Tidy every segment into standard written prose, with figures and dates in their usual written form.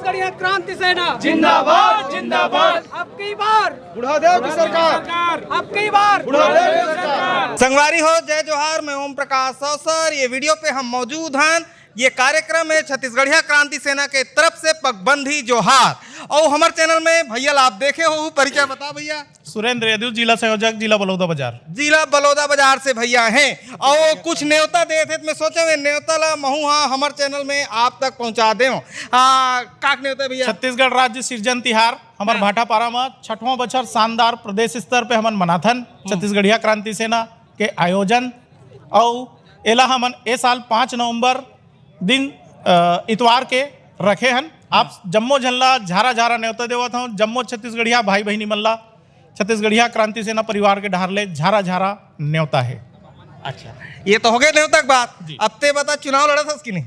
छत्तीसगढ़िया क्रांति सेना जिंदाबाद जिंदाबाद। अब की बार बुढ़ादेव की सरकार, अब की बार बुढ़ादेव की सरकार। संगवारी हो, जय जोहार। मैं ओम प्रकाश अवसर। ये वीडियो पे हम मौजूद हैं। ये कार्यक्रम है छत्तीसगढ़िया क्रांति सेना के तरफ से पगबंदी जोहार। और हमारे चैनल में भैया आप देखे हो, परिचय बता भैया। सुरेंद्र यादव, जिला संयोजक, जिला बलौदा बाजार। जिला बलौदा बाजार से भैया हैं और कुछ न्योता दे थे। मैं सोचा वे न्योता ला महू हाँ हमारे चैनल में आप तक पहुंचा दे। काक न्योता भैया। छत्तीसगढ़ राज्य सृजन तिहार हमार भाटापारा में 6वां बछर शानदार प्रदेश स्तर पे हमन मनाथन छत्तीसगढ़िया क्रांति सेना के आयोजन। और एला हमन ए साल 5 नवंबर दिन इतवार के रखे हन। आप जम्मो झल्ला झारा झारा न्योता देवत हूँ। जम्मो छत्तीसगढ़िया भाई बहनी मल्ला छत्तीसगढ़िया क्रांति सेना परिवार के ढारले झारा झारा न्योता है। अच्छा, ये तो हो गए न्योता की बात। अब ते बता, चुनाव लड़ा था कि नहीं?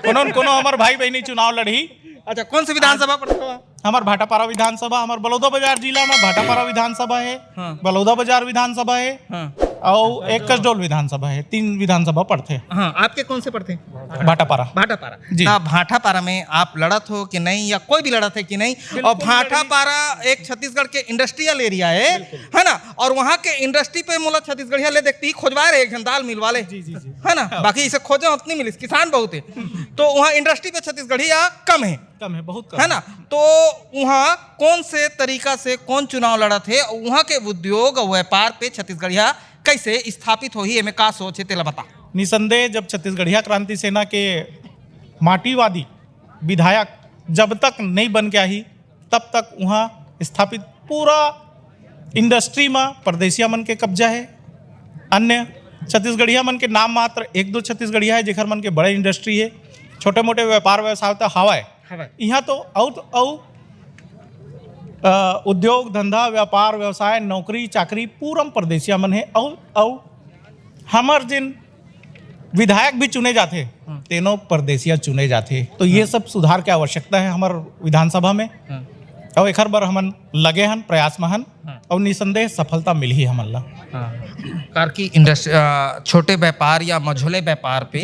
कोनो हमार भाई बहनी चुनाव लड़ी। अच्छा, कौन सी विधानसभा पड़ता? हमार भाटापारा विधानसभा, हमार बलौदा बाजार जिला में भाटापारा विधानसभा है, बलौदा बाजार विधानसभा है और एक कसडोल विधानसभा है। 3 विधानसभा पड़ते हैं। हाँ, आपके कौन से पड़ते? भाटापारा। भाटापारा जी। भाटापारा में आप लड़त हो कि नहीं, या कोई भी लड़त है कि नहीं? और भाटापारा एक छत्तीसगढ़ के इंडस्ट्रियल एरिया है ना? और वहाँ के इंडस्ट्री पे मोला छत्तीसगढ़िया ले देखती ही खोजवा रहे एक दाल मिल वाले, है ना? बाकी इसे खोजे उतनी मिली, किसान बहुत है। तो वहाँ इंडस्ट्री पे छत्तीसगढ़िया कम है, बहुत कम है ना? तो वहाँ कौन से तरीका से कौन चुनाव लड़ा थे? वहाँ के उद्योग और व्यापार पे छत्तीसगढ़िया कैसे स्थापित हो ही एमे का सोच है तेला बता। निसंदेह जब छत्तीसगढ़िया क्रांति सेना के माटीवादी विधायक जब तक नहीं बन के आई तब तक वहाँ स्थापित पूरा इंडस्ट्री में परदेसिया मन के कब्जा है। अन्य छत्तीसगढ़िया मन के नाम मात्र 1-2 छत्तीसगढ़िया है जेखर मन के बड़े इंडस्ट्री है। छोटे मोटे व्यापार व्यवसाय तो हवाए यहाँ तो उद्योग धंधा व्यापार व्यवसाय नौकरी चाकरी पूरम परदेसिया मन है। और हमार जिन विधायक भी चुने जाते तीनों परदेसिया चुने जाते। तो ये सब सुधार की आवश्यकता है हमार विधानसभा में। और एक बार हमन लगे हन प्रयास में हन और निसंदेह सफलता मिली ही हमन ला। कार की इंडस्ट्री छोटे व्यापार या मझोले व्यापार पे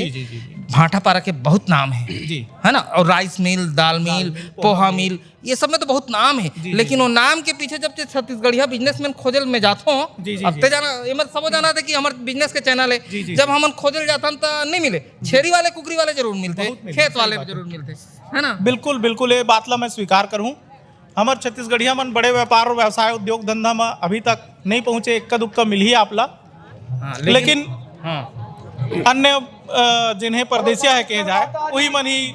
भाटापारा के बहुत नाम है ना? और राइस मिल, दाल मिल, पोहा मिल, ये सब में तो बहुत नाम है। लेकिन वो नाम के पीछे जब छत्तीसगढ़िया बिजनेसमैन खोजल में जाता हूँ, अब ते जाना ये मत सब जाना था कि हमारे बिजनेस के चैनल है। जब हम खोजल जाता तो नहीं मिले। छेरी वाले कुकरी वाले जरूर मिलते, खेत वाले जरूर मिलते, है ना? बिल्कुल बिल्कुल ये बात ला मैं स्वीकार करूँ। हमारे छत्तीसगढ़िया मन बड़े व्यापार व्यवसाय उद्योग धंधा में अभी तक नहीं पहुँचे। इक्का दुक्का मिल ही आपला। लेकिन अन्य जिन्हें परदेसिया है कहे जाए वही मन ही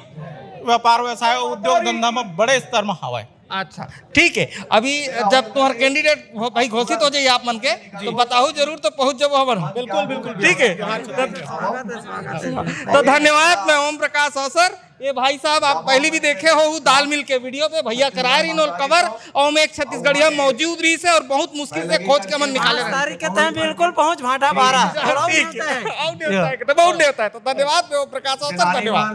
व्यापार व्यवसाय उद्योग धंधा में बड़े स्तर में हवाए। अच्छा, ठीक है। अभी जब तुम्हारा कैंडिडेट भाई घोषित हो जाए आप मन के तो बताओ जरूर, तो पहुंच जाओ हमारे। बिल्कुल बिल्कुल, ठीक है। तो धन्यवाद। मैं ओम प्रकाश अवसर। ये भाई साहब आप पहले भी देखे हो दाल मिल के वीडियो पे भैया कराए रही नोल कवर और में एक छत्तीसगढ़िया मौजूद रही से और बहुत मुश्किल से खोज के मन निकाले तारीख के तय बिल्कुल पहुंच भाटापारा। बहुत देता है। तो धन्यवाद। मैं ओम प्रकाश अवसर, धन्यवाद।